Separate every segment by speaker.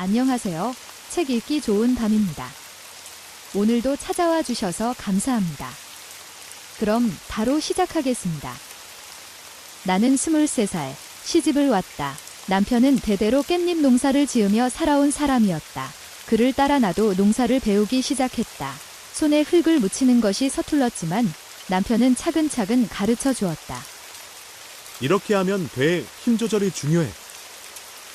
Speaker 1: 안녕하세요. 책 읽기 좋은 밤입니다. 오늘도 찾아와 주셔서 감사합니다. 그럼 바로 시작하겠습니다. 나는 23살, 시집을 왔다. 남편은 대대로 깻잎 농사를 지으며 살아온 사람이었다. 그를 따라 나도 농사를 배우기 시작했다. 손에 흙을 묻히는 것이 서툴렀지만 남편은 차근차근 가르쳐 주었다.
Speaker 2: 이렇게 하면 돼. 힘 조절이 중요해.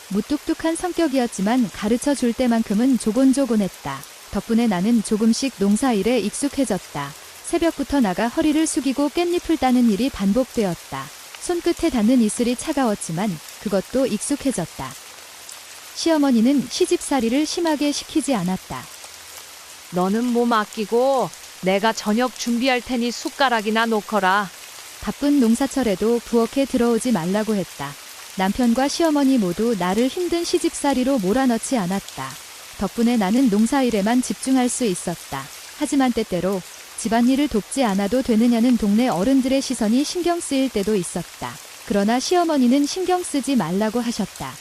Speaker 1: 무뚝뚝한 성격이었지만 가르쳐 줄 때만큼은 조곤조곤했다. 덕분에 나는 조금씩 농사일에 익숙해졌다. 새벽부터 나가 허리를 숙이고 깻잎을 따는 일이 반복되었다. 손끝에 닿는 이슬이 차가웠지만 그것도 익숙해졌다. 시어머니는 시집살이를 심하게 시키지 않았다.
Speaker 3: 너는 몸 아끼고 내가 저녁 준비할 테니 숟가락이나 놓거라.
Speaker 1: 바쁜 농사철에도 부엌에 들어오지 말라고 했다. 남편과 시어머니 모두 나를 힘든 시집살이로 몰아넣지 않았다. 덕분에 나는 농사일에만 집중할 수 있었다. 하지만 때때로 집안일을 돕지 않아도 되느냐는 동네 어른들의 시선이 신경 쓰일 때도 있었다. 그러나 시어머니는 신경 쓰지 말라고 하셨다.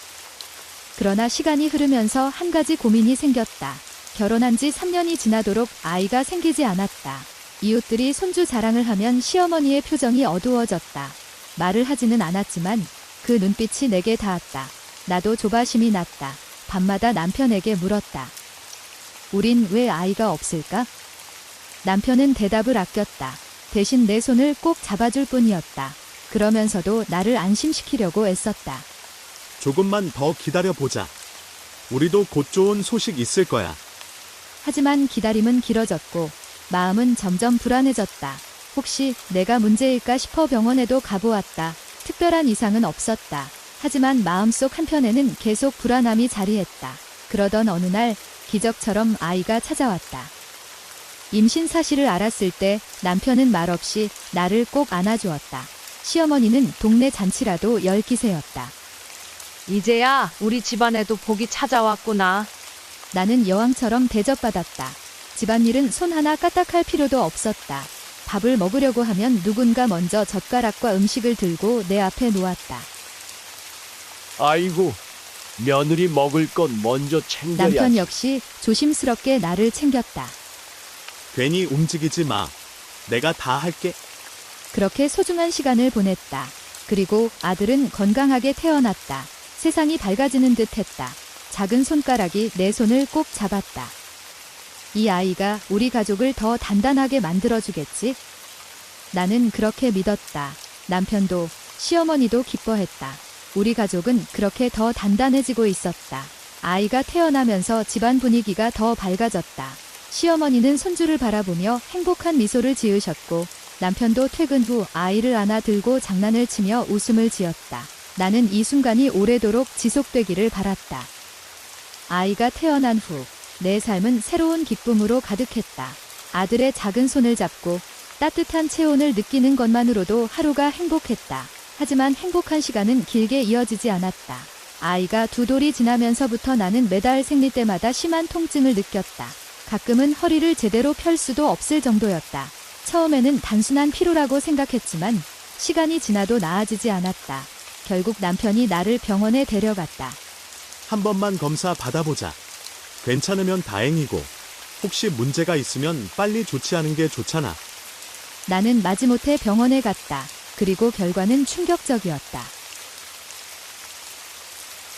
Speaker 1: 그러나 시간이 흐르면서 한 가지 고민이 생겼다. 결혼한 지 3년이 지나도록 아이가 생기지 않았다. 이웃들이 손주 자랑을 하면 시어머니의 표정이 어두워졌다. 말을 하지는 않았지만 그 눈빛이 내게 닿았다. 나도 조바심이 났다. 밤마다 남편에게 물었다. 우린 왜 아이가 없을까? 남편은 대답을 아꼈다. 대신 내 손을 꼭 잡아줄 뿐이었다. 그러면서도 나를 안심시키려고 애썼다.
Speaker 2: 조금만 더 기다려보자. 우리도 곧 좋은 소식 있을 거야.
Speaker 1: 하지만 기다림은 길어졌고 마음은 점점 불안해졌다. 혹시 내가 문제일까 싶어 병원에도 가보았다. 특별한 이상은 없었다. 하지만 마음속 한편에는 계속 불안함이 자리했다. 그러던 어느 날 기적처럼 아이가 찾아왔다. 임신 사실을 알았을 때 남편은 말없이 나를 꼭 안아주었다. 시어머니는 동네 잔치라도 열 기세였다.
Speaker 3: 이제야 우리 집안에도 복이 찾아왔구나.
Speaker 1: 나는 여왕처럼 대접받았다. 집안일은 손 하나 까딱할 필요도 없었다. 밥을 먹으려고 하면 누군가 먼저 젓가락과 음식을 들고 내 앞에 놓았다.
Speaker 4: 아이고, 며느리 먹을 건 먼저 챙겨야지.
Speaker 1: 남편 역시 조심스럽게 나를 챙겼다.
Speaker 2: 괜히 움직이지 마. 내가 다 할게.
Speaker 1: 그렇게 소중한 시간을 보냈다. 그리고 아들은 건강하게 태어났다. 세상이 밝아지는 듯 했다. 작은 손가락이 내 손을 꼭 잡았다. 이 아이가 우리 가족을 더 단단하게 만들어주겠지? 나는 그렇게 믿었다. 남편도 시어머니도 기뻐했다. 우리 가족은 그렇게 더 단단해지고 있었다. 아이가 태어나면서 집안 분위기가 더 밝아졌다. 시어머니는 손주를 바라보며 행복한 미소를 지으셨고 남편도 퇴근 후 아이를 안아 들고 장난을 치며 웃음을 지었다. 나는 이 순간이 오래도록 지속되기를 바랐다. 아이가 태어난 후 내 삶은 새로운 기쁨으로 가득했다. 아들의 작은 손을 잡고 따뜻한 체온을 느끼는 것만으로도 하루가 행복했다. 하지만 행복한 시간은 길게 이어지지 않았다. 아이가 두 돌이 지나면서부터 나는 매달 생리 때마다 심한 통증을 느꼈다. 가끔은 허리를 제대로 펼 수도 없을 정도였다. 처음에는 단순한 피로라고 생각했지만 시간이 지나도 나아지지 않았다. 결국 남편이 나를 병원에 데려갔다.
Speaker 2: 한 번만 검사 받아보자. 괜찮으면 다행이고 혹시 문제가 있으면 빨리 조치하는 게 좋잖아.
Speaker 1: 나는 마지못해 병원에 갔다. 그리고 결과는 충격적이었다.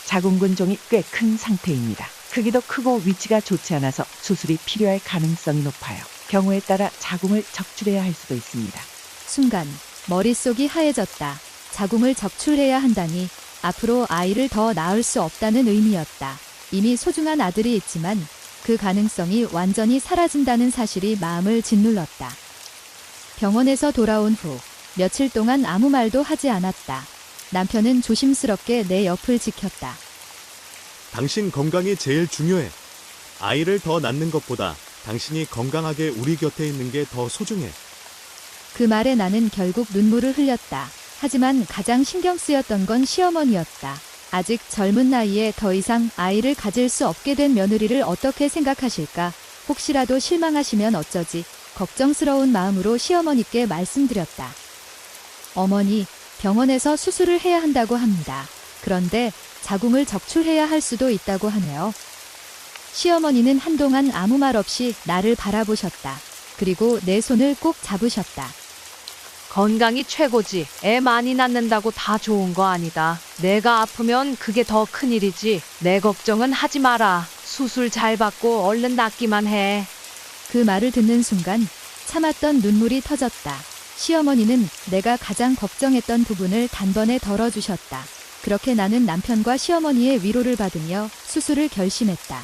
Speaker 5: 자궁근종이 꽤 큰 상태입니다. 크기도 크고 위치가 좋지 않아서 수술이 필요할 가능성이 높아요. 경우에 따라 자궁을 적출해야 할 수도 있습니다.
Speaker 1: 순간 머릿속이 하얘졌다. 자궁을 적출해야 한다니 앞으로 아이를 더 낳을 수 없다는 의미였다. 이미 소중한 아들이 있지만 그 가능성이 완전히 사라진다는 사실이 마음을 짓눌렀다. 병원에서 돌아온 후 며칠 동안 아무 말도 하지 않았다. 남편은 조심스럽게 내 옆을 지켰다.
Speaker 2: 당신 건강이 제일 중요해. 아이를 더 낳는 것보다 당신이 건강하게 우리 곁에 있는 게 더 소중해.
Speaker 1: 그 말에 나는 결국 눈물을 흘렸다. 하지만 가장 신경 쓰였던 건 시어머니였다. 아직 젊은 나이에 더 이상 아이를 가질 수 없게 된 며느리를 어떻게 생각하실까? 혹시라도 실망하시면 어쩌지? 걱정스러운 마음으로 시어머니께 말씀드렸다. 어머니, 병원에서 수술을 해야 한다고 합니다. 그런데 자궁을 적출해야 할 수도 있다고 하네요. 시어머니는 한동안 아무 말 없이 나를 바라보셨다. 그리고 내 손을 꼭 잡으셨다.
Speaker 3: 건강이 최고지. 애 많이 낳는다고 다 좋은 거 아니다. 내가 아프면 그게 더 큰일이지. 내 걱정은 하지 마라. 수술 잘 받고 얼른 낫기만 해.
Speaker 1: 그 말을 듣는 순간 참았던 눈물이 터졌다. 시어머니는 내가 가장 걱정했던 부분을 단번에 덜어주셨다. 그렇게 나는 남편과 시어머니의 위로를 받으며 수술을 결심했다.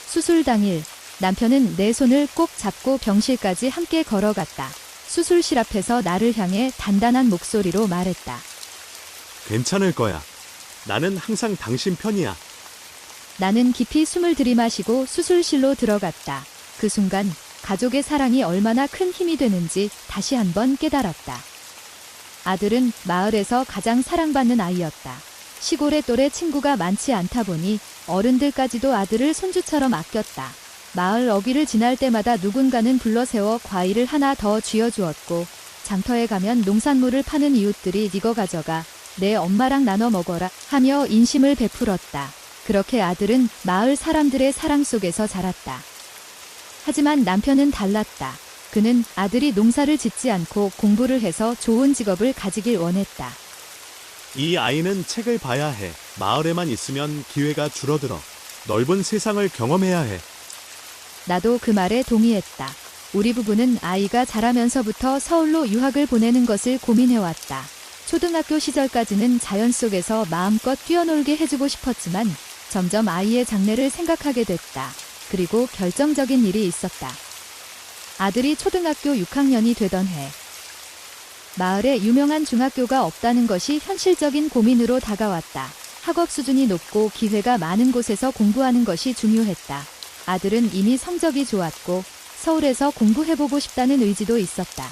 Speaker 1: 수술 당일 남편은 내 손을 꼭 잡고 병실까지 함께 걸어갔다. 수술실 앞에서 나를 향해 단단한 목소리로 말했다.
Speaker 2: 괜찮을 거야. 나는 항상 당신 편이야.
Speaker 1: 나는 깊이 숨을 들이마시고 수술실로 들어갔다. 그 순간 가족의 사랑이 얼마나 큰 힘이 되는지 다시 한번 깨달았다. 아들은 마을에서 가장 사랑받는 아이였다. 시골의 또래 친구가 많지 않다 보니 어른들까지도 아들을 손주처럼 아꼈다. 마을 어귀를 지날 때마다 누군가는 불러세워 과일을 하나 더 쥐어주었고 장터에 가면 농산물을 파는 이웃들이 이거 가져가 내 엄마랑 나눠 먹어라 하며 인심을 베풀었다. 그렇게 아들은 마을 사람들의 사랑 속에서 자랐다. 하지만 남편은 달랐다. 그는 아들이 농사를 짓지 않고 공부를 해서 좋은 직업을 가지길 원했다.
Speaker 2: 이 아이는 책을 봐야 해. 마을에만 있으면 기회가 줄어들어. 넓은 세상을 경험해야 해.
Speaker 1: 나도 그 말에 동의했다. 우리 부부는 아이가 자라면서부터 서울로 유학을 보내는 것을 고민해왔다. 초등학교 시절까지는 자연 속에서 마음껏 뛰어놀게 해주고 싶었지만 점점 아이의 장래를 생각하게 됐다. 그리고 결정적인 일이 있었다. 아들이 초등학교 6학년이 되던 해. 마을에 유명한 중학교가 없다는 것이 현실적인 고민으로 다가왔다. 학업 수준이 높고 기회가 많은 곳에서 공부하는 것이 중요했다. 아들은 이미 성적이 좋았고 서울에서 공부해보고 싶다는 의지도 있었다.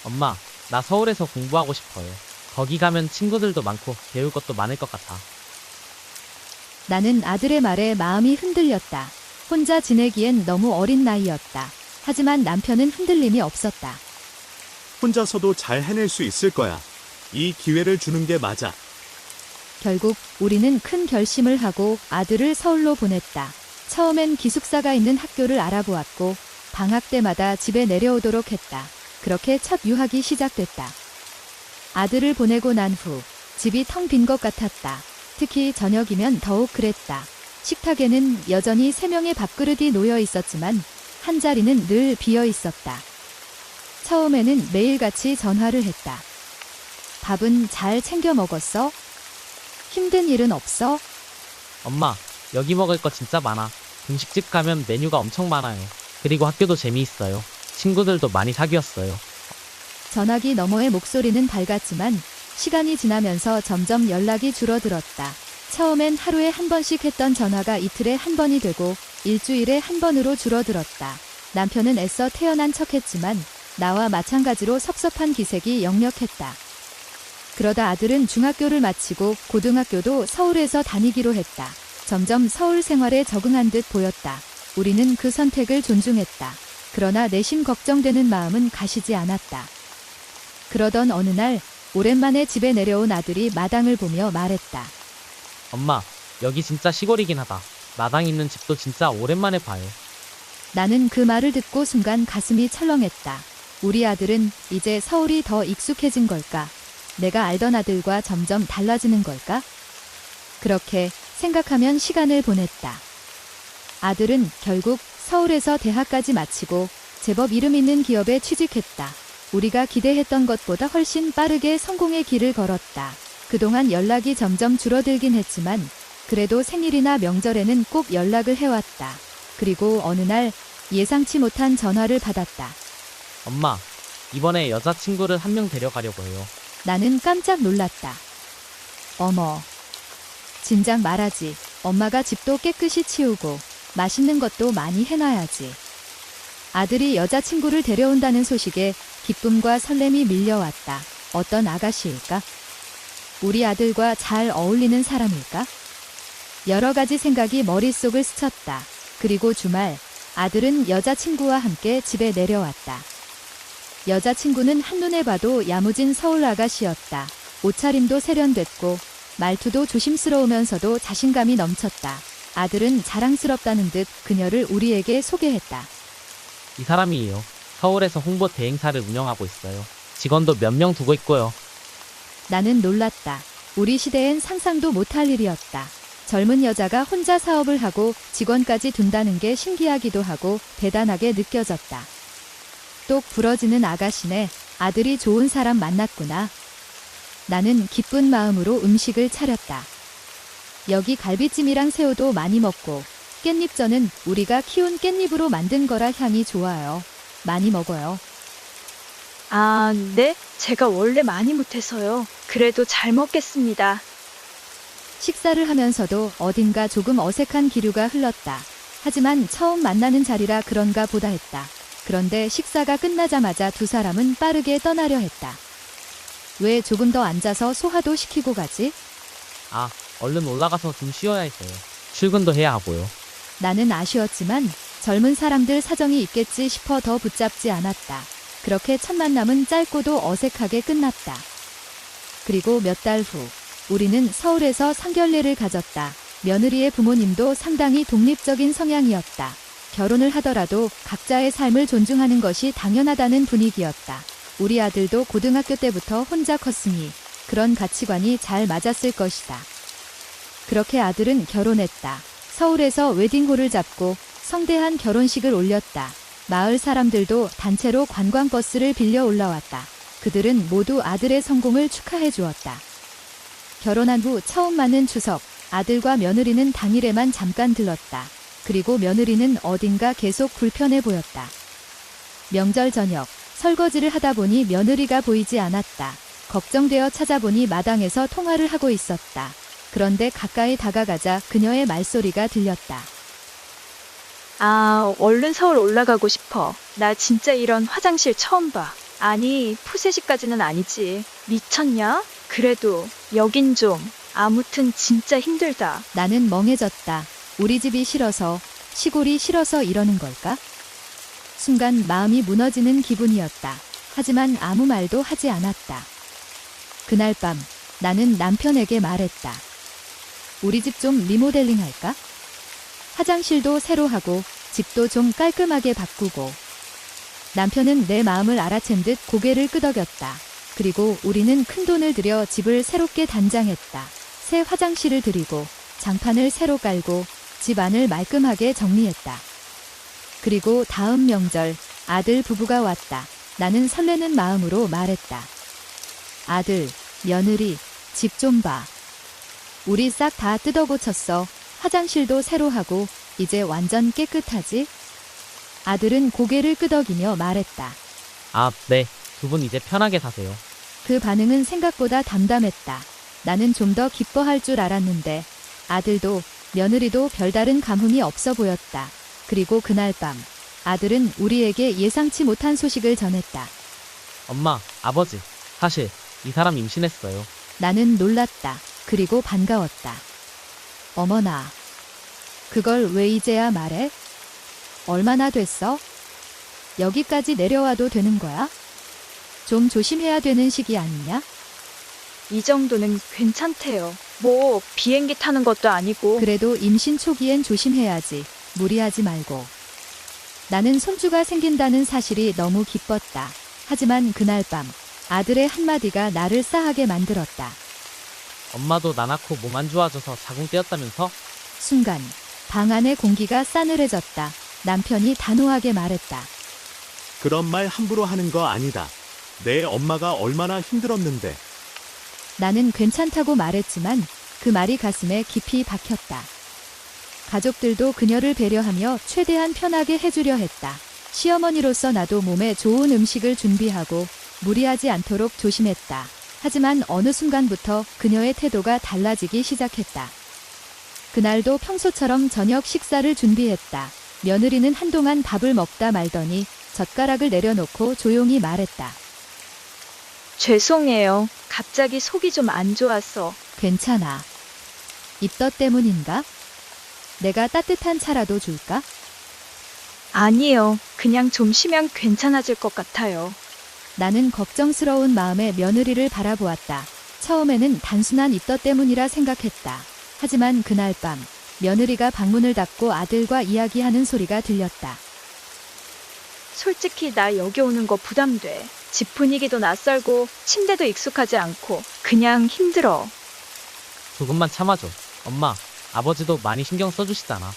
Speaker 6: 엄마, 나 서울에서 공부하고 싶어요. 거기 가면 친구들도 많고 배울 것도 많을 것 같아.
Speaker 1: 나는 아들의 말에 마음이 흔들렸다. 혼자 지내기엔 너무 어린 나이였다. 하지만 남편은 흔들림이 없었다.
Speaker 2: 혼자서도 잘 해낼 수 있을 거야. 이 기회를 주는 게 맞아.
Speaker 1: 결국 우리는 큰 결심을 하고 아들을 서울로 보냈다. 처음엔 기숙사가 있는 학교를 알아보았고 방학 때마다 집에 내려오도록 했다. 그렇게 첫 유학이 시작됐다. 아들을 보내고 난 후 집이 텅 빈 것 같았다. 특히 저녁이면 더욱 그랬다. 식탁에는 여전히 3명의 밥그릇이 놓여 있었지만 한 자리는 늘 비어 있었다. 처음에는 매일같이 전화를 했다. 밥은 잘 챙겨 먹었어? 힘든 일은 없어?
Speaker 6: 엄마, 여기 먹을 거 진짜 많아. 분식집 가면 메뉴가 엄청 많아요. 그리고 학교도 재미있어요. 친구들도 많이 사귀었어요.
Speaker 1: 전화기 너머의 목소리는 밝았지만 시간이 지나면서 점점 연락이 줄어들었다. 처음엔 하루에 한 번씩 했던 전화가 이틀에 한 번이 되고 일주일에 한 번으로 줄어들었다. 남편은 애써 태어난 척했지만 나와 마찬가지로 섭섭한 기색이 역력했다. 그러다 아들은 중학교를 마치고 고등학교도 서울에서 다니기로 했다. 점점 서울 생활에 적응한 듯 보였다. 우리는 그 선택을 존중했다. 그러나 내심 걱정되는 마음은 가시지 않았다. 그러던 어느 날 오랜만에 집에 내려온 아들이 마당을 보며 말했다.
Speaker 6: 엄마, 여기 진짜 시골이긴 하다. 마당 있는 집도 진짜 오랜만에 봐요.
Speaker 1: 나는 그 말을 듣고 순간 가슴이 철렁했다. 우리 아들은 이제 서울이 더 익숙해진 걸까? 내가 알던 아들과 점점 달라지는 걸까? 그렇게 생각하면 시간을 보냈다. 아들은 결국 서울에서 대학까지 마치고 제법 이름 있는 기업에 취직했다. 우리가 기대했던 것보다 훨씬 빠르게 성공의 길을 걸었다. 그동안 연락이 점점 줄어들긴 했지만 그래도 생일이나 명절에는 꼭 연락을 해왔다. 그리고 어느 날 예상치 못한 전화를 받았다.
Speaker 6: 엄마, 이번에 여자친구를 한 명 데려가려고 해요.
Speaker 1: 나는 깜짝 놀랐다. 어머, 진작 말하지. 엄마가 집도 깨끗이 치우고 맛있는 것도 많이 해놔야지. 아들이 여자친구를 데려온다는 소식에 기쁨과 설렘이 밀려왔다. 어떤 아가씨일까? 우리 아들과 잘 어울리는 사람일까? 여러 가지 생각이 머릿속을 스쳤다. 그리고 주말 아들은 여자친구와 함께 집에 내려왔다. 여자친구는 한눈에 봐도 야무진 서울 아가씨였다. 옷차림도 세련됐고 말투도 조심스러우면서도 자신감이 넘쳤다. 아들은 자랑스럽다는 듯 그녀를 우리에게 소개했다.
Speaker 6: 이 사람이에요. 서울에서 홍보 대행사를 운영하고 있어요. 직원도 몇 명 두고 있고요.
Speaker 1: 나는 놀랐다. 우리 시대엔 상상도 못할 일이었다. 젊은 여자가 혼자 사업을 하고 직원까지 둔다는 게 신기하기도 하고 대단하게 느껴졌다. 똑 부러지는 아가씨네. 아들이 좋은 사람 만났구나. 나는 기쁜 마음으로 음식을 차렸다. 여기 갈비찜이랑 새우도 많이 먹고 깻잎전은 우리가 키운 깻잎으로 만든 거라 향이 좋아요. 많이 먹어요.
Speaker 7: 아, 네? 제가 원래 많이 못해서요. 그래도 잘 먹겠습니다.
Speaker 1: 식사를 하면서도 어딘가 조금 어색한 기류가 흘렀다. 하지만 처음 만나는 자리라 그런가 보다 했다. 그런데 식사가 끝나자마자 두 사람은 빠르게 떠나려 했다. 왜 조금 더 앉아서 소화도 시키고 가지?
Speaker 6: 아, 얼른 올라가서 좀 쉬어야 해서요. 출근도 해야 하고요.
Speaker 1: 나는 아쉬웠지만 젊은 사람들 사정이 있겠지 싶어 더 붙잡지 않았다. 그렇게 첫 만남은 짧고도 어색하게 끝났다. 그리고 몇 달 후, 우리는 서울에서 상견례를 가졌다. 며느리의 부모님도 상당히 독립적인 성향이었다. 결혼을 하더라도 각자의 삶을 존중하는 것이 당연하다는 분위기였다. 우리 아들도 고등학교 때부터 혼자 컸으니 그런 가치관이 잘 맞았을 것이다. 그렇게 아들은 결혼했다. 서울에서 웨딩홀을 잡고 성대한 결혼식을 올렸다. 마을 사람들도 단체로 관광버스를 빌려 올라왔다. 그들은 모두 아들의 성공을 축하해 주었다. 결혼한 후 처음 맞는 추석, 아들과 며느리는 당일에만 잠깐 들렀다. 그리고 며느리는 어딘가 계속 불편해 보였다. 명절 저녁, 설거지를 하다 보니 며느리가 보이지 않았다. 걱정되어 찾아보니 마당에서 통화를 하고 있었다. 그런데 가까이 다가가자 그녀의 말소리가 들렸다.
Speaker 7: 아, 얼른 서울 올라가고 싶어. 나 진짜 이런 화장실 처음 봐. 아니, 푸세식까지는 아니지. 미쳤냐? 그래도 여긴 좀. 아무튼 진짜 힘들다.
Speaker 1: 나는 멍해졌다. 우리 집이 싫어서, 시골이 싫어서 이러는 걸까? 순간 마음이 무너지는 기분이었다. 하지만 아무 말도 하지 않았다. 그날 밤 나는 남편에게 말했다. 우리 집 좀 리모델링 할까? 화장실도 새로 하고 집도 좀 깔끔하게 바꾸고. 남편은 내 마음을 알아챈 듯 고개를 끄덕였다. 그리고 우리는 큰돈을 들여 집을 새롭게 단장했다. 새 화장실을 들이고 장판을 새로 깔고 집 안을 말끔하게 정리했다. 그리고 다음 명절 아들 부부가 왔다. 나는 설레는 마음으로 말했다. 아들, 며느리, 집 좀 봐. 우리 싹 다 뜯어 고쳤어. 화장실도 새로 하고 이제 완전 깨끗하지? 아들은 고개를 끄덕이며 말했다.
Speaker 6: 아, 네. 두 분 이제 편하게 사세요.
Speaker 1: 그 반응은 생각보다 담담했다. 나는 좀 더 기뻐할 줄 알았는데 아들도 며느리도 별다른 감흥이 없어 보였다. 그리고 그날 밤 아들은 우리에게 예상치 못한 소식을 전했다.
Speaker 6: 엄마, 아버지. 사실 이 사람 임신했어요.
Speaker 1: 나는 놀랐다. 그리고 반가웠다. 어머나. 그걸 왜 이제야 말해? 얼마나 됐어? 여기까지 내려와도 되는 거야? 좀 조심해야 되는 시기 아니냐?
Speaker 7: 이 정도는 괜찮대요. 뭐 비행기 타는 것도 아니고.
Speaker 1: 그래도 임신 초기엔 조심해야지. 무리하지 말고. 나는 손주가 생긴다는 사실이 너무 기뻤다. 하지만 그날 밤 아들의 한마디가 나를 싸하게 만들었다.
Speaker 6: 엄마도 나 낳고 몸 안 좋아져서 자궁 떼었다면서?
Speaker 1: 순간 방 안의 공기가 싸늘해졌다. 남편이 단호하게 말했다.
Speaker 2: 그런 말 함부로 하는 거 아니다. 내 엄마가 얼마나 힘들었는데.
Speaker 1: 나는 괜찮다고 말했지만 그 말이 가슴에 깊이 박혔다. 가족들도 그녀를 배려하며 최대한 편하게 해주려 했다. 시어머니로서 나도 몸에 좋은 음식을 준비하고 무리하지 않도록 조심했다. 하지만 어느 순간부터 그녀의 태도가 달라지기 시작했다. 그날도 평소처럼 저녁 식사를 준비했다. 며느리는 한동안 밥을 먹다 말더니 젓가락을 내려놓고 조용히 말했다.
Speaker 7: 죄송해요. 갑자기 속이 좀 안 좋아서.
Speaker 1: 괜찮아. 입덧 때문인가? 내가 따뜻한 차라도 줄까?
Speaker 7: 아니요. 그냥 좀 쉬면 괜찮아질 것 같아요.
Speaker 1: 나는 걱정스러운 마음에 며느리를 바라보았다. 처음에는 단순한 입덧 때문이라 생각했다. 하지만 그날 밤 며느리가 방문을 닫고 아들과 이야기하는 소리가 들렸다.
Speaker 7: 솔직히 나 여기 오는 거 부담돼. 집 분위기도 낯설고 침대도 익숙하지 않고 그냥 힘들어.
Speaker 6: 조금만 참아줘. 엄마, 아버지도 많이 신경 써주시잖아.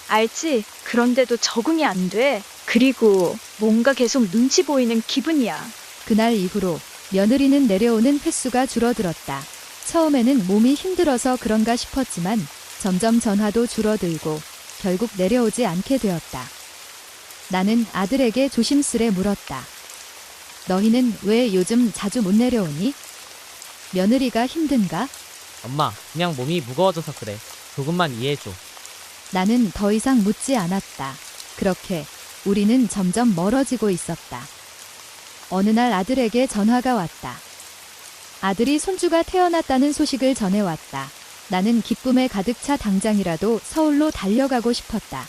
Speaker 7: 알지? 그런데도 적응이 안 돼. 그리고 뭔가 계속 눈치 보이는 기분이야.
Speaker 1: 그날 이후로 며느리는 내려오는 횟수가 줄어들었다. 처음에는 몸이 힘들어서 그런가 싶었지만 점점 전화도 줄어들고 결국 내려오지 않게 되었다. 나는 아들에게 조심스레 물었다. 너희는 왜 요즘 자주 못 내려오니? 며느리가 힘든가?
Speaker 6: 엄마, 그냥 몸이 무거워져서 그래. 조금만 이해해줘.
Speaker 1: 나는 더 이상 묻지 않았다. 그렇게 우리는 점점 멀어지고 있었다. 어느 날 아들에게 전화가 왔다. 아들이 손주가 태어났다는 소식을 전해왔다. 나는 기쁨에 가득 차 당장이라도 서울로 달려가고 싶었다.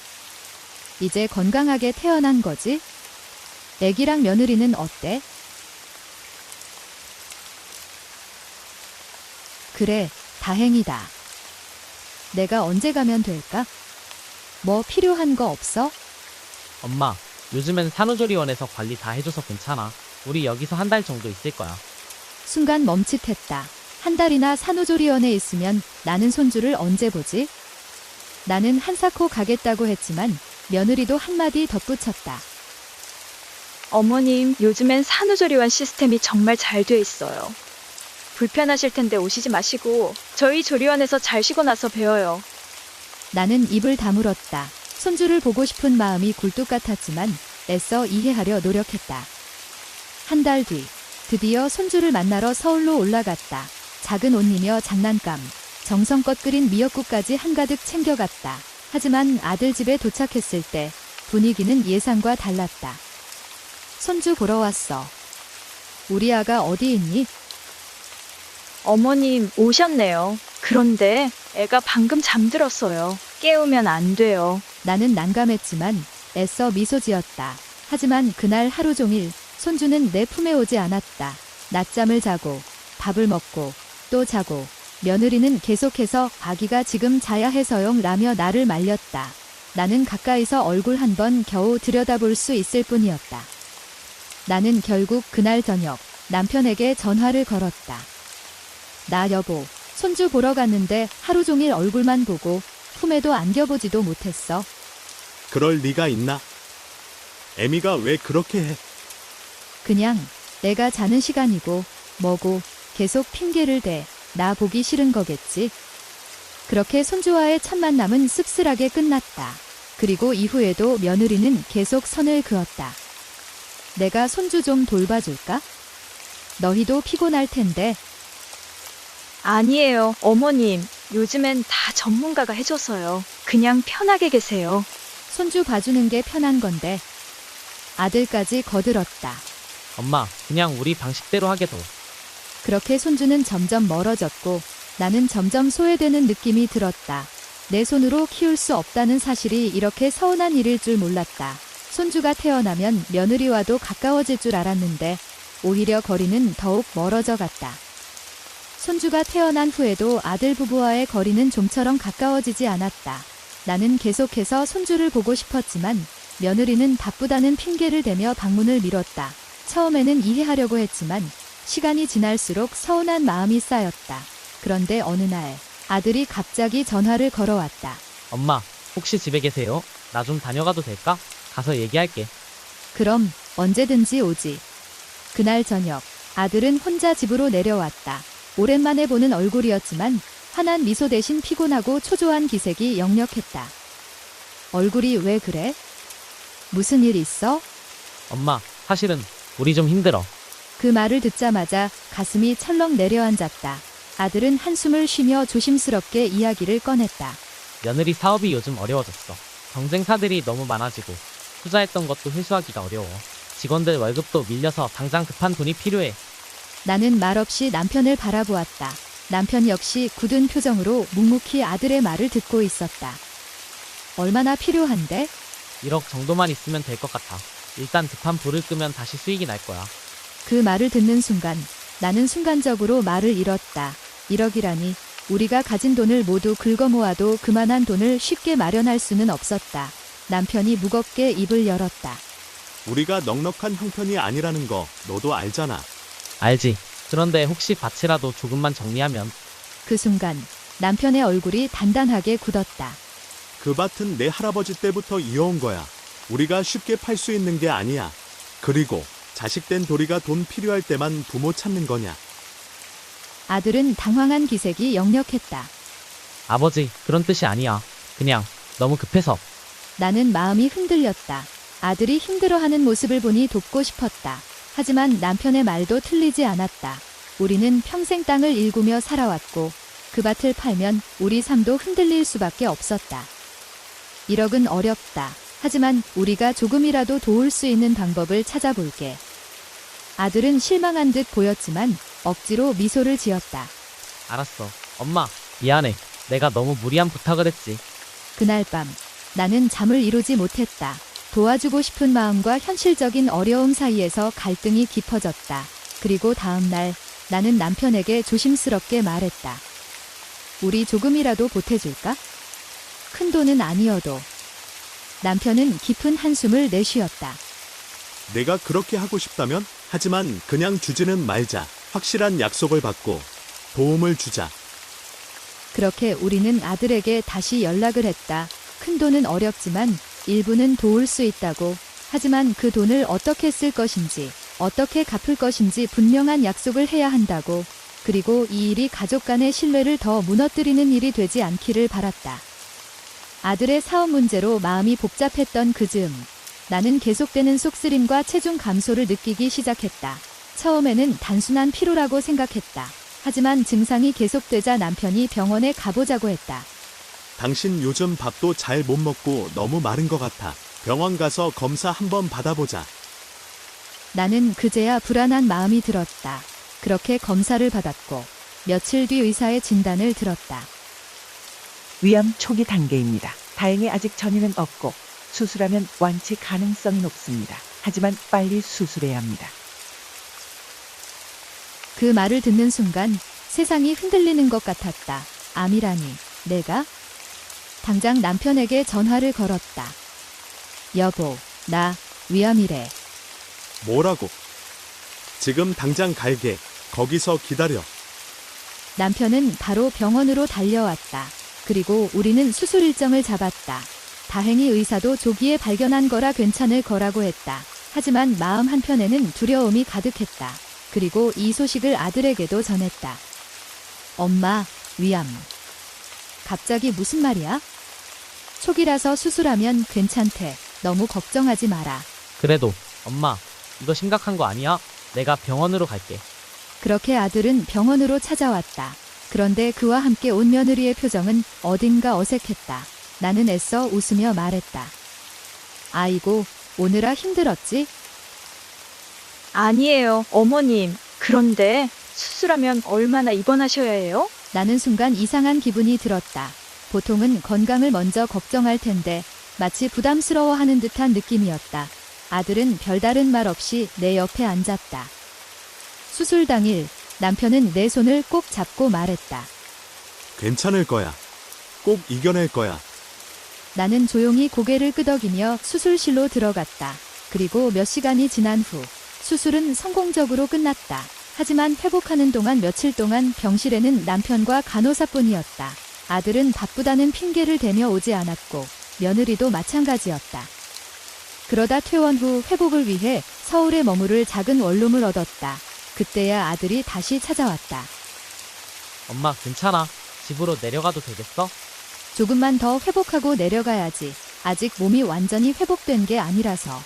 Speaker 1: 이제 건강하게 태어난 거지? 애기랑 며느리는 어때? 그래, 다행이다. 내가 언제 가면 될까? 뭐 필요한 거 없어?
Speaker 6: 엄마, 요즘엔 산후조리원에서 관리 다 해줘서 괜찮아. 우리 여기서 한 달 정도 있을 거야.
Speaker 1: 순간 멈칫했다. 한 달이나 산후조리원에 있으면 나는 손주를 언제 보지? 나는 한사코 가겠다고 했지만 며느리도 한마디 덧붙였다.
Speaker 7: 어머님, 요즘엔 산후조리원 시스템이 정말 잘 돼 있어요. 불편하실 텐데 오시지 마시고 저희 조리원에서 잘 쉬고 나서 뵈어요.
Speaker 1: 나는 입을 다물었다. 손주를 보고 싶은 마음이 굴뚝 같았지만 애써 이해하려 노력했다. 한 달 뒤, 드디어 손주를 만나러 서울로 올라갔다. 작은 옷이며 장난감, 정성껏 끓인 미역국까지 한가득 챙겨갔다. 하지만 아들 집에 도착했을 때 분위기는 예상과 달랐다. 손주 보러 왔어. 우리 아가 어디 있니?
Speaker 7: 어머님, 오셨네요. 그런데 애가 방금 잠들었어요. 깨우면 안 돼요.
Speaker 1: 나는 난감했지만 애써 미소 지었다. 하지만 그날 하루 종일 손주는 내 품에 오지 않았다. 낮잠을 자고 밥을 먹고 또 자고 며느리는 계속해서 아기가 지금 자야 해서용 라며 나를 말렸다. 나는 가까이서 얼굴 한 번 겨우 들여다볼 수 있을 뿐이었다. 나는 결국 그날 저녁 남편에게 전화를 걸었다. 나 여보, 손주 보러 갔는데 하루 종일 얼굴만 보고 품에도 안겨보지도 못했어.
Speaker 2: 그럴 리가 있나? 애미가 왜 그렇게 해?
Speaker 1: 그냥 내가 자는 시간이고 뭐고 계속 핑계를 대. 나 보기 싫은 거겠지. 그렇게 손주와의 첫 만남은 씁쓸하게 끝났다. 그리고 이후에도 며느리는 계속 선을 그었다. 내가 손주 좀 돌봐줄까? 너희도 피곤할 텐데.
Speaker 7: 아니에요, 어머님. 요즘엔 다 전문가가 해줘서요. 그냥 편하게 계세요.
Speaker 1: 손주 봐주는 게 편한 건데. 아들까지 거들었다.
Speaker 6: 엄마, 그냥 우리 방식대로 하게 둬.
Speaker 1: 그렇게 손주는 점점 멀어졌고 나는 점점 소외되는 느낌이 들었다. 내 손으로 키울 수 없다는 사실이 이렇게 서운한 일일 줄 몰랐다. 손주가 태어나면 며느리와도 가까워질 줄 알았는데 오히려 거리는 더욱 멀어져 갔다. 손주가 태어난 후에도 아들 부부와의 거리는 좀처럼 가까워지지 않았다. 나는 계속해서 손주를 보고 싶었지만 며느리는 바쁘다는 핑계를 대며 방문을 미뤘다. 처음에는 이해하려고 했지만 시간이 지날수록 서운한 마음이 쌓였다. 그런데 어느 날 아들이 갑자기 전화를 걸어왔다.
Speaker 6: 엄마, 혹시 집에 계세요? 나 좀 다녀가도 될까? 가서 얘기할게.
Speaker 1: 그럼 언제든지 오지. 그날 저녁 아들은 혼자 집으로 내려왔다. 오랜만에 보는 얼굴이었지만 환한 미소 대신 피곤하고 초조한 기색이 역력했다. 얼굴이 왜 그래? 무슨 일 있어?
Speaker 6: 엄마, 사실은 우리 좀 힘들어.
Speaker 1: 그 말을 듣자마자 가슴이 철렁 내려앉았다. 아들은 한숨을 쉬며 조심스럽게 이야기를 꺼냈다.
Speaker 6: 며느리 사업이 요즘 어려워졌어. 경쟁사들이 너무 많아지고 투자했던 것도 회수하기가 어려워. 직원들 월급도 밀려서 당장 급한 돈이 필요해.
Speaker 1: 나는 말없이 남편을 바라보았다. 남편 역시 굳은 표정으로 묵묵히 아들의 말을 듣고 있었다. 얼마나 필요한데?
Speaker 6: 1억 정도만 있으면 될 것 같아. 일단 급한 불을 끄면 다시 수익이 날 거야.
Speaker 1: 그 말을 듣는 순간 나는 순간적으로 말을 잃었다. 1억이라니 우리가 가진 돈을 모두 긁어 모아도 그만한 돈을 쉽게 마련할 수는 없었다. 남편이 무겁게 입을 열었다.
Speaker 2: 우리가 넉넉한 형편이 아니라는 거 너도 알잖아.
Speaker 6: 알지. 그런데 혹시 밭이라도 조금만 정리하면.
Speaker 1: 그 순간 남편의 얼굴이 단단하게 굳었다.
Speaker 2: 그 밭은 내 할아버지 때부터 이어온 거야. 우리가 쉽게 팔 수 있는 게 아니야. 그리고 자식된 도리가 돈 필요할 때만 부모 찾는 거냐.
Speaker 1: 아들은 당황한 기색이 역력했다.
Speaker 6: 아버지, 그런 뜻이 아니야. 그냥 너무 급해서.
Speaker 1: 나는 마음이 흔들렸다. 아들이 힘들어하는 모습을 보니 돕고 싶었다. 하지만 남편의 말도 틀리지 않았다. 우리는 평생 땅을 일구며 살아왔고 그 밭을 팔면 우리 삶도 흔들릴 수밖에 없었다. 1억은 어렵다. 하지만 우리가 조금이라도 도울 수 있는 방법을 찾아볼게. 아들은 실망한 듯 보였지만 억지로 미소를 지었다.
Speaker 6: 알았어. 엄마, 미안해. 내가 너무 무리한 부탁을 했지.
Speaker 1: 그날 밤 나는 잠을 이루지 못했다. 도와주고 싶은 마음과 현실적인 어려움 사이에서 갈등이 깊어졌다. 그리고 다음 날 나는 남편에게 조심스럽게 말했다. 우리 조금이라도 보태줄까? 큰 돈은 아니어도. 남편은 깊은 한숨을 내쉬었다.
Speaker 2: 내가 그렇게 하고 싶다면? 하지만 그냥 주지는 말자. 확실한 약속을 받고 도움을 주자.
Speaker 1: 그렇게 우리는 아들에게 다시 연락을 했다. 큰 돈은 어렵지만 일부는 도울 수 있다고. 하지만 그 돈을 어떻게 쓸 것인지, 어떻게 갚을 것인지 분명한 약속을 해야 한다고. 그리고 이 일이 가족 간의 신뢰를 더 무너뜨리는 일이 되지 않기를 바랐다. 아들의 사업 문제로 마음이 복잡했던 그 즈음, 나는 계속되는 속쓰림과 체중 감소를 느끼기 시작했다. 처음에는 단순한 피로라고 생각했다. 하지만 증상이 계속되자 남편이 병원에 가보자고 했다.
Speaker 2: 당신 요즘 밥도 잘 못 먹고 너무 마른 것 같아. 병원 가서 검사 한번 받아보자.
Speaker 1: 나는 그제야 불안한 마음이 들었다. 그렇게 검사를 받았고 며칠 뒤 의사의 진단을 들었다.
Speaker 5: 위암 초기 단계입니다. 다행히 아직 전이는 없고 수술하면 완치 가능성이 높습니다. 하지만 빨리 수술해야 합니다.
Speaker 1: 그 말을 듣는 순간 세상이 흔들리는 것 같았다. 암이라니, 내가? 당장 남편에게 전화를 걸었다. 여보, 나 위암이래.
Speaker 2: 뭐라고? 지금 당장 갈게. 거기서 기다려.
Speaker 1: 남편은 바로 병원으로 달려왔다. 그리고 우리는 수술 일정을 잡았다. 다행히 의사도 조기에 발견한 거라 괜찮을 거라고 했다. 하지만 마음 한편에는 두려움이 가득했다. 그리고 이 소식을 아들에게도 전했다. 엄마, 위암. 갑자기 무슨 말이야? 초기라서 수술하면 괜찮대. 너무 걱정하지 마라.
Speaker 6: 그래도, 엄마, 이거 심각한 거 아니야? 내가 병원으로 갈게.
Speaker 1: 그렇게 아들은 병원으로 찾아왔다. 그런데 그와 함께 온 며느리의 표정은 어딘가 어색했다. 나는 애써 웃으며 말했다. 아이고, 오느라 힘들었지?
Speaker 7: 아니에요, 어머님. 그런데 수술하면 얼마나 입원하셔야 해요?
Speaker 1: 나는 순간 이상한 기분이 들었다. 보통은 건강을 먼저 걱정할 텐데 마치 부담스러워하는 듯한 느낌이었다. 아들은 별다른 말 없이 내 옆에 앉았다. 수술 당일 남편은 내 손을 꼭 잡고 말했다.
Speaker 2: 괜찮을 거야. 꼭 이겨낼 거야.
Speaker 1: 나는 조용히 고개를 끄덕이며 수술실로 들어갔다. 그리고 몇 시간이 지난 후 수술은 성공적으로 끝났다. 하지만 회복하는 동안 며칠 동안 병실에는 남편과 간호사뿐이었다. 아들은 바쁘다는 핑계를 대며 오지 않았고 며느리도 마찬가지였다. 그러다 퇴원 후 회복을 위해 서울에 머무를 작은 원룸을 얻었다. 그때야 아들이 다시 찾아왔다.
Speaker 6: 엄마, 괜찮아. 집으로 내려가도 되겠어?
Speaker 1: 조금만 더 회복하고 내려가야지. 아직 몸이 완전히 회복된 게 아니라서.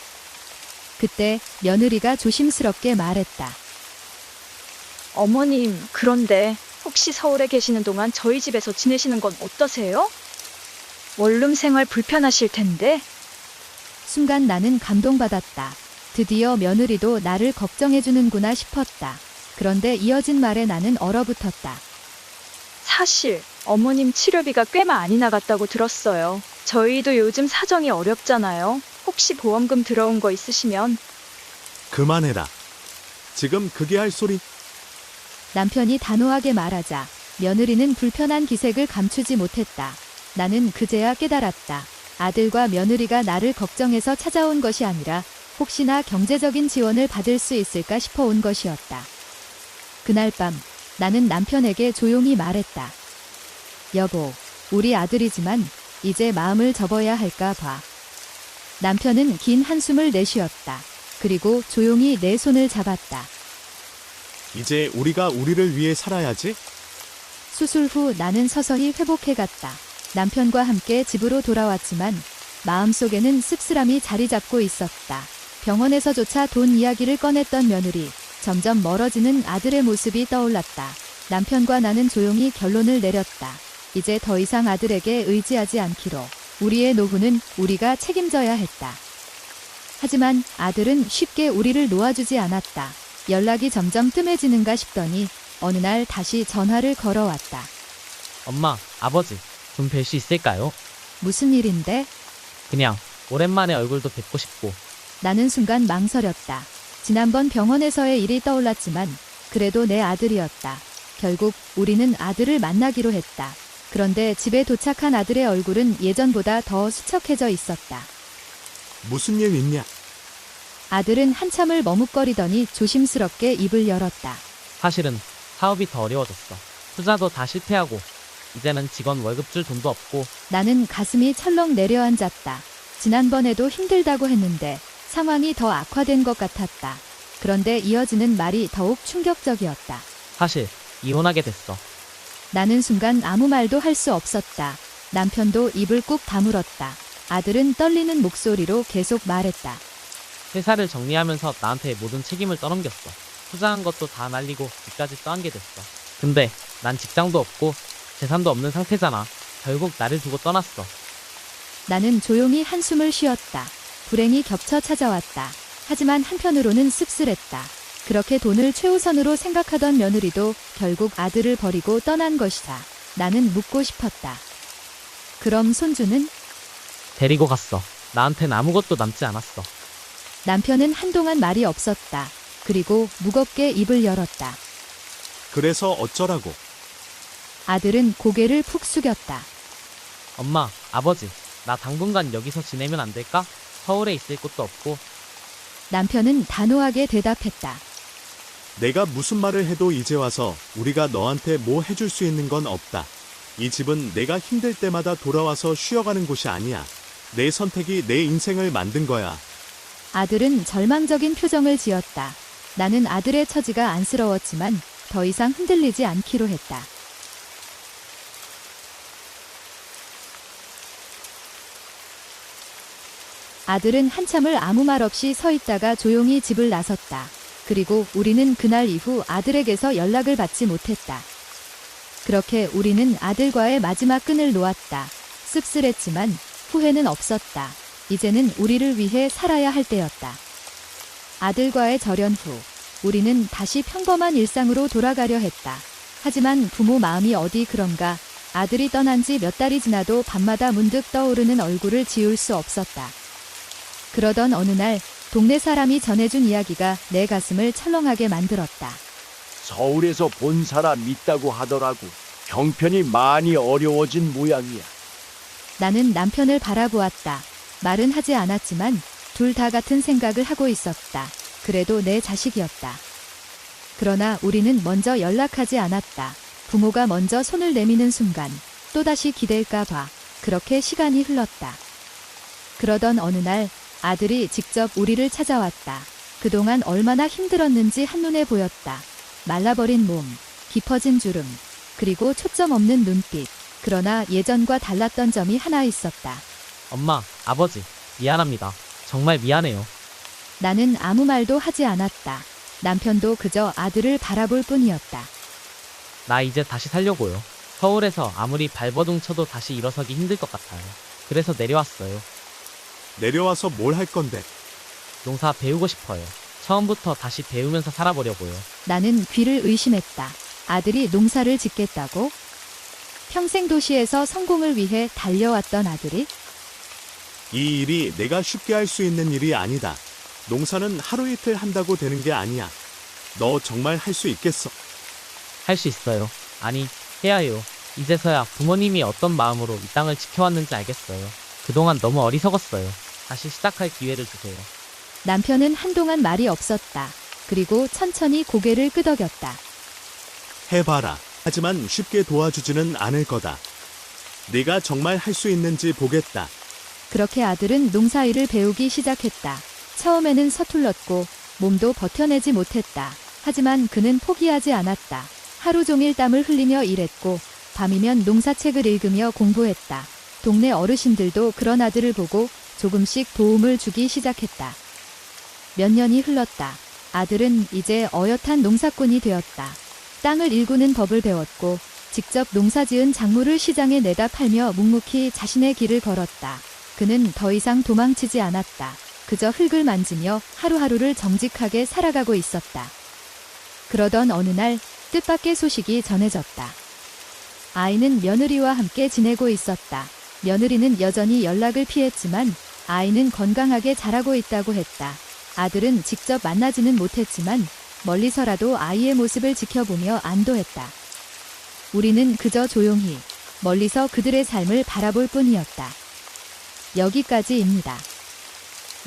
Speaker 1: 그때 며느리가 조심스럽게 말했다.
Speaker 7: 어머님, 그런데 혹시 서울에 계시는 동안 저희 집에서 지내시는 건 어떠세요? 원룸 생활 불편하실 텐데.
Speaker 1: 순간 나는 감동받았다. 드디어 며느리도 나를 걱정해주는구나 싶었다. 그런데 이어진 말에 나는 얼어붙었다.
Speaker 7: 사실 어머님 치료비가 꽤 많이 나갔다고 들었어요. 저희도 요즘 사정이 어렵잖아요. 혹시 보험금 들어온 거 있으시면.
Speaker 2: 그만해라. 지금 그게 할 소리?
Speaker 1: 남편이 단호하게 말하자 며느리는 불편한 기색을 감추지 못했다. 나는 그제야 깨달았다. 아들과 며느리가 나를 걱정해서 찾아온 것이 아니라 혹시나 경제적인 지원을 받을 수 있을까 싶어 온 것이었다. 그날 밤 나는 남편에게 조용히 말했다. 여보, 우리 아들이지만 이제 마음을 접어야 할까 봐. 남편은 긴 한숨을 내쉬었다. 그리고 조용히 내 손을 잡았다.
Speaker 2: 이제 우리가 우리를 위해 살아야지.
Speaker 1: 수술 후 나는 서서히 회복해갔다. 남편과 함께 집으로 돌아왔지만 마음속에는 씁쓸함이 자리 잡고 있었다. 병원에서조차 돈 이야기를 꺼냈던 며느리, 점점 멀어지는 아들의 모습이 떠올랐다. 남편과 나는 조용히 결론을 내렸다. 이제 더 이상 아들에게 의지하지 않기로. 우리의 노후는 우리가 책임져야 했다. 하지만 아들은 쉽게 우리를 놓아주지 않았다. 연락이 점점 뜸해지는가 싶더니 어느 날 다시 전화를 걸어왔다.
Speaker 6: 엄마, 아버지, 좀 뵐 수 있을까요?
Speaker 1: 무슨 일인데?
Speaker 6: 그냥 오랜만에 얼굴도 뵙고 싶고.
Speaker 1: 나는 순간 망설였다. 지난번 병원에서의 일이 떠올랐지만 그래도 내 아들이었다. 결국 우리는 아들을 만나기로 했다. 그런데 집에 도착한 아들의 얼굴은 예전보다 더 수척해져 있었다.
Speaker 2: 무슨 일 있냐?
Speaker 1: 아들은 한참을 머뭇거리더니 조심스럽게 입을 열었다.
Speaker 6: 사실은 사업이 더 어려워졌어. 투자도 다 실패하고 이제는 직원 월급 줄 돈도 없고.
Speaker 1: 나는 가슴이 철렁 내려앉았다. 지난번에도 힘들다고 했는데 상황이 더 악화된 것 같았다. 그런데 이어지는 말이 더욱 충격적이었다.
Speaker 6: 사실 이혼하게 됐어.
Speaker 1: 나는 순간 아무 말도 할 수 없었다. 남편도 입을 꾹 다물었다. 아들은 떨리는 목소리로 계속 말했다.
Speaker 6: 회사를 정리하면서 나한테 모든 책임을 떠넘겼어. 투자한 것도 다 날리고 집까지 떠안게 됐어. 근데 난 직장도 없고 재산도 없는 상태잖아. 결국 나를 두고 떠났어.
Speaker 1: 나는 조용히 한숨을 쉬었다. 불행이 겹쳐 찾아왔다. 하지만 한편으로는 씁쓸했다. 그렇게 돈을 최우선으로 생각하던 며느리도 결국 아들을 버리고 떠난 것이다. 나는 묻고 싶었다. 그럼 손주는?
Speaker 6: 데리고 갔어. 나한텐 아무것도 남지 않았어.
Speaker 1: 남편은 한동안 말이 없었다. 그리고 무겁게 입을 열었다.
Speaker 2: 그래서 어쩌라고?
Speaker 1: 아들은 고개를 푹 숙였다.
Speaker 6: 엄마, 아버지, 나 당분간 여기서 지내면 안 될까? 서울에 있을 곳도 없고.
Speaker 1: 남편은 단호하게 대답했다.
Speaker 2: 내가 무슨 말을 해도 이제 와서 우리가 너한테 뭐 해줄 수 있는 건 없다. 이 집은 내가 힘들 때마다 돌아와서 쉬어가는 곳이 아니야. 내 선택이 내 인생을 만든 거야.
Speaker 1: 아들은 절망적인 표정을 지었다. 나는 아들의 처지가 안쓰러웠지만 더 이상 흔들리지 않기로 했다. 아들은 한참을 아무 말 없이 서 있다가 조용히 집을 나섰다. 그리고 우리는 그날 이후 아들에게서 연락을 받지 못했다. 그렇게 우리는 아들과의 마지막 끈을 놓았다. 씁쓸했지만 후회는 없었다. 이제는 우리를 위해 살아야 할 때였다. 아들과의 절연 후 우리는 다시 평범한 일상으로 돌아가려 했다. 하지만 부모 마음이 어디 그런가. 아들이 떠난 지 몇 달이 지나도 밤마다 문득 떠오르는 얼굴을 지울 수 없었다. 그러던 어느 날 동네 사람이 전해준 이야기가 내 가슴을 철렁하게 만들었다.
Speaker 4: 서울에서 본 사람 있다고 하더라고. 형편이 많이 어려워진 모양이야.
Speaker 1: 나는 남편을 바라보았다. 말은 하지 않았지만 둘 다 같은 생각을 하고 있었다. 그래도 내 자식이었다. 그러나 우리는 먼저 연락하지 않았다. 부모가 먼저 손을 내미는 순간 또다시 기댈까 봐 그렇게 시간이 흘렀다. 그러던 어느 날 아들이 직접 우리를 찾아왔다. 그동안 얼마나 힘들었는지 한눈에 보였다. 말라버린 몸, 깊어진 주름, 그리고 초점 없는 눈빛. 그러나 예전과 달랐던 점이 하나 있었다.
Speaker 6: 엄마, 아버지, 미안합니다. 정말 미안해요.
Speaker 1: 나는 아무 말도 하지 않았다. 남편도 그저 아들을 바라볼 뿐이었다.
Speaker 6: 나 이제 다시 살려고요. 서울에서 아무리 발버둥 쳐도 다시 일어서기 힘들 것 같아요. 그래서 내려왔어요.
Speaker 2: 내려와서 뭘 할 건데?
Speaker 6: 농사 배우고 싶어요. 처음부터 다시 배우면서 살아보려고요.
Speaker 1: 나는 귀를 의심했다. 아들이 농사를 짓겠다고? 평생 도시에서 성공을 위해 달려왔던 아들이?
Speaker 2: 이 일이 내가 쉽게 할 수 있는 일이 아니다. 농사는 하루 이틀 한다고 되는 게 아니야. 너 정말 할 수 있겠어?
Speaker 6: 할 수 있어요. 아니, 해야 해요. 이제서야 부모님이 어떤 마음으로 이 땅을 지켜왔는지 알겠어요. 그동안 너무 어리석었어요. 다시 시작할 기회를 주세요.
Speaker 1: 남편은 한동안 말이 없었다. 그리고 천천히 고개를 끄덕였다.
Speaker 2: 해봐라. 하지만 쉽게 도와주지는 않을 거다. 네가 정말 할 수 있는지 보겠다.
Speaker 1: 그렇게 아들은 농사일을 배우기 시작했다. 처음에는 서툴렀고 몸도 버텨내지 못했다. 하지만 그는 포기하지 않았다. 하루 종일 땀을 흘리며 일했고 밤이면 농사책을 읽으며 공부했다. 동네 어르신들도 그런 아들을 보고 조금씩 도움을 주기 시작했다. 몇 년이 흘렀다. 아들은 이제 어엿한 농사꾼이 되었다. 땅을 일구는 법을 배웠고 직접 농사지은 작물을 시장에 내다 팔며 묵묵히 자신의 길을 걸었다. 그는 더 이상 도망치지 않았다. 그저 흙을 만지며 하루하루를 정직하게 살아가고 있었다. 그러던 어느 날 뜻밖의 소식이 전해졌다. 아이는 며느리와 함께 지내고 있었다. 며느리는 여전히 연락을 피했지만 아이는 건강하게 자라고 있다고 했다. 아들은 직접 만나지는 못했지만 멀리서라도 아이의 모습을 지켜보며 안도했다. 우리는 그저 조용히 멀리서 그들의 삶을 바라볼 뿐이었다. 여기까지입니다.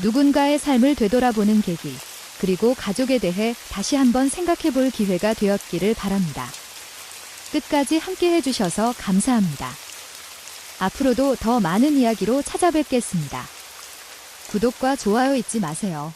Speaker 1: 누군가의 삶을 되돌아보는 계기, 그리고 가족에 대해 다시 한번 생각해 볼 기회가 되었기를 바랍니다. 끝까지 함께 해주셔서 감사합니다. 앞으로도 더 많은 이야기로 찾아뵙겠습니다. 구독과 좋아요 잊지 마세요.